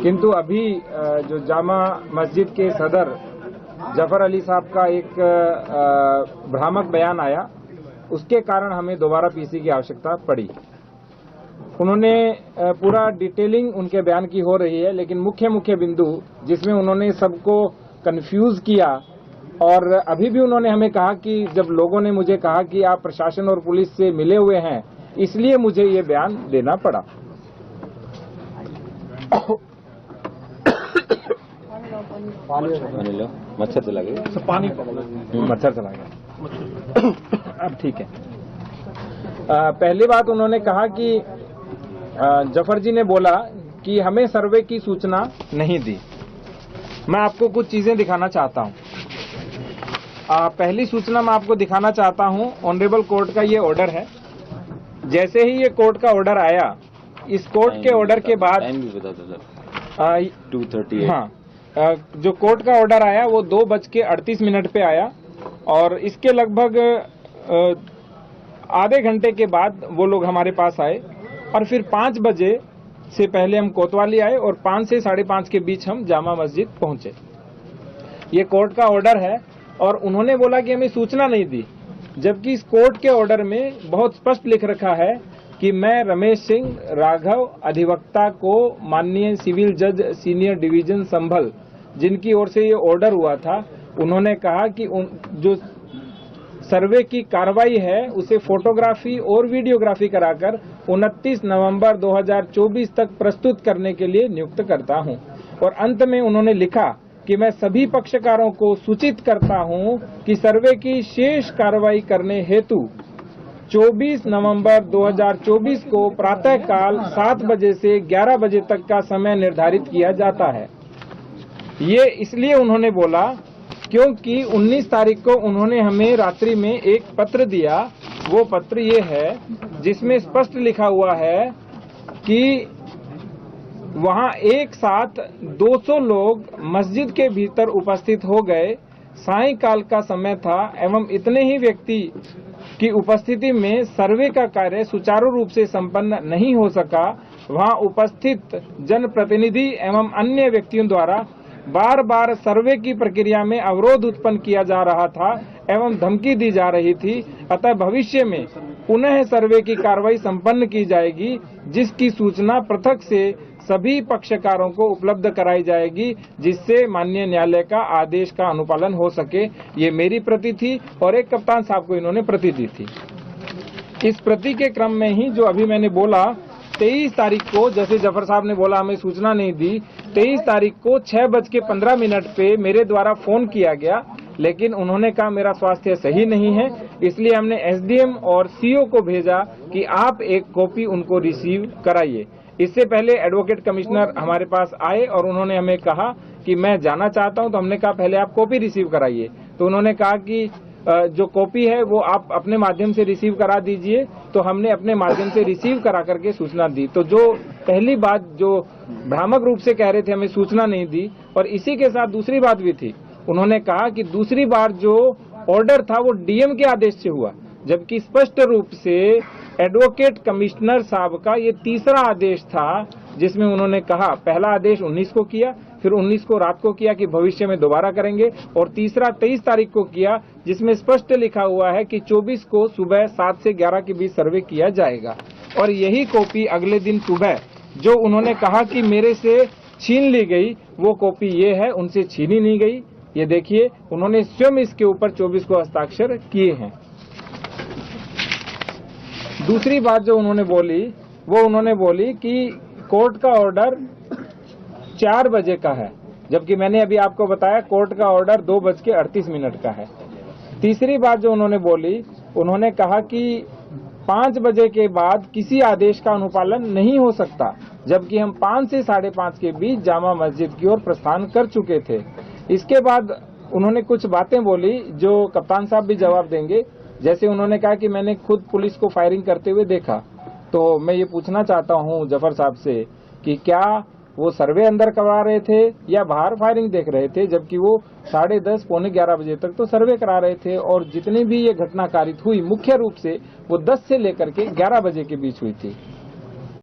किंतु अभी जो जामा मस्जिद के सदर जफर अली साहब का एक भ्रामक बयान आया, उसके कारण हमें दोबारा पीसी की आवश्यकता पड़ी। उन्होंने पूरा डिटेलिंग उनके बयान की हो रही है, लेकिन मुख्य बिंदु जिसमें उन्होंने सबको कंफ्यूज किया, और अभी भी उन्होंने हमें कहा कि जब लोगों ने मुझे कहा कि आप प्रशासन और पुलिस से मिले हुए हैं, इसलिए मुझे ये बयान देना पड़ा। पानी लो, मच्छर चला गया, पानी मच्छर चला गया, अब ठीक है। पहली बात उन्होंने कहा कि जफर जी ने बोला कि हमें सर्वे की सूचना नहीं दी। मैं आपको कुछ चीजें दिखाना चाहता हूं। पहली सूचना मैं आपको दिखाना चाहता हूं, ऑनरेबल कोर्ट का ये ऑर्डर है। जैसे ही ये कोर्ट का ऑर्डर आया, इस कोर्ट के ऑर्डर के बाद 2:38 हाँ, जो कोर्ट का ऑर्डर आया वो 2:38 पे आया, और इसके लगभग आधे घंटे के बाद वो लोग हमारे पास आए, और फिर 5 बजे से पहले हम कोतवाली आए, और 5 से 5:30 के बीच हम जामा मस्जिद पहुंचे। ये कोर्ट का ऑर्डर है, और उन्होंने बोला कि हमें सूचना नहीं दी, जबकि इस कोर्ट के ऑर्डर में बहुत स्पष्ट लिख रखा है कि मैं रमेश सिंह राघव अधिवक्ता को माननीय सिविल जज सीनियर डिवीजन संभल, जिनकी ओर से ये ऑर्डर हुआ था, उन्होंने कहा कि जो सर्वे की कार्रवाई है उसे फोटोग्राफी और वीडियोग्राफी कराकर 29 नवंबर 2024 तक प्रस्तुत करने के लिए नियुक्त करता हूं। और अंत में उन्होंने लिखा कि मैं सभी पक्षकारों को सूचित करता हूं कि सर्वे की शेष कार्रवाई करने हेतु 24 नवंबर 2024 को प्रातःकाल 7 बजे से 11 बजे तक का समय निर्धारित किया जाता है। ये इसलिए उन्होंने बोला क्योंकि 19 तारीख को उन्होंने हमें रात्रि में एक पत्र दिया। वो पत्र ये है जिसमें स्पष्ट लिखा हुआ है कि वहां एक साथ 200 लोग मस्जिद के भीतर उपस्थित हो गए। सायंकाल का समय था एवं इतने ही व्यक्ति की उपस्थिति में सर्वे का कार्य सुचारू रूप से संपन्न नहीं हो सका। वहां उपस्थित जनप्रतिनिधि एवं अन्य व्यक्तियों द्वारा बार बार सर्वे की प्रक्रिया में अवरोध उत्पन्न किया जा रहा था एवं धमकी दी जा रही थी। अतः भविष्य में पुनः सर्वे की कार्रवाई संपन्न की जाएगी, जिसकी सूचना पृथक से सभी पक्षकारों को उपलब्ध कराई जाएगी, जिससे माननीय न्यायालय का आदेश का अनुपालन हो सके। ये मेरी प्रति थी, और एक कप्तान साहब को इन्होंने प्रति दी थी। इस प्रति के क्रम में ही जो अभी मैंने बोला, 23 तारीख को जैसे जफर साहब ने बोला हमें सूचना नहीं दी, 23 तारीख को 6:15 पे मेरे द्वारा फोन किया गया, लेकिन उन्होंने कहा मेरा स्वास्थ्य सही नहीं है, इसलिए हमने एसडीएम और सीओ को भेजा कि आप एक कॉपी उनको रिसीव कराइए। इससे पहले एडवोकेट कमिश्नर हमारे पास आए और उन्होंने हमें कहा कि मैं जाना चाहता हूं, तो हमने कहा पहले आप कॉपी रिसीव कराइए। तो उन्होंने कहा कि जो कॉपी है वो आप अपने माध्यम से रिसीव करा दीजिए। तो हमने अपने माध्यम से रिसीव करा करके सूचना दी। तो जो पहली बात जो भ्रामक रूप से कह रहे थे हमें सूचना नहीं दी, और इसी के साथ दूसरी बात भी थी। उन्होंने कहा कि दूसरी बार जो ऑर्डर था वो डीएम के आदेश से हुआ, जबकि स्पष्ट रूप से एडवोकेट कमिश्नर साहब का ये तीसरा आदेश था, जिसमें उन्होंने कहा पहला आदेश 19 को किया, फिर 19 को रात को किया कि भविष्य में दोबारा करेंगे, और तीसरा 23 तारीख को किया, जिसमें स्पष्ट लिखा हुआ है कि 24 को सुबह 7 से 11 के बीच सर्वे किया जाएगा। और यही कॉपी अगले दिन सुबह जो उन्होंने कहा कि मेरे से छीन ली गई, वो कॉपी ये है, उनसे छीनी नहीं गई। ये देखिए, उन्होंने स्वयं इसके ऊपर 24 को हस्ताक्षर किए हैं। दूसरी बात जो उन्होंने बोली, वो उन्होंने बोली कि कोर्ट का ऑर्डर 4 बजे का है, जबकि मैंने अभी आपको बताया कोर्ट का ऑर्डर 2:38 का है। तीसरी बात जो उन्होंने बोली, उन्होंने कहा कि 5 बजे के बाद किसी आदेश का अनुपालन नहीं हो सकता, जबकि हम 5 से 5:30 के बीच जामा मस्जिद की ओर प्रस्थान कर चुके थे। इसके बाद उन्होंने कुछ बातें बोली जो कप्तान साहब भी जवाब देंगे। जैसे उन्होंने कहा कि मैंने खुद पुलिस को फायरिंग करते हुए देखा। तो मैं ये पूछना चाहता हूं जफर साहब से कि क्या वो सर्वे अंदर करवा रहे थे या बाहर फायरिंग देख रहे थे, जबकि वो 10:30 पौने 11 बजे तक तो सर्वे करा रहे थे। और जितनी भी ये घटना कारित हुई मुख्य रूप से वो 10 से लेकर के 11 बजे के बीच हुई थी।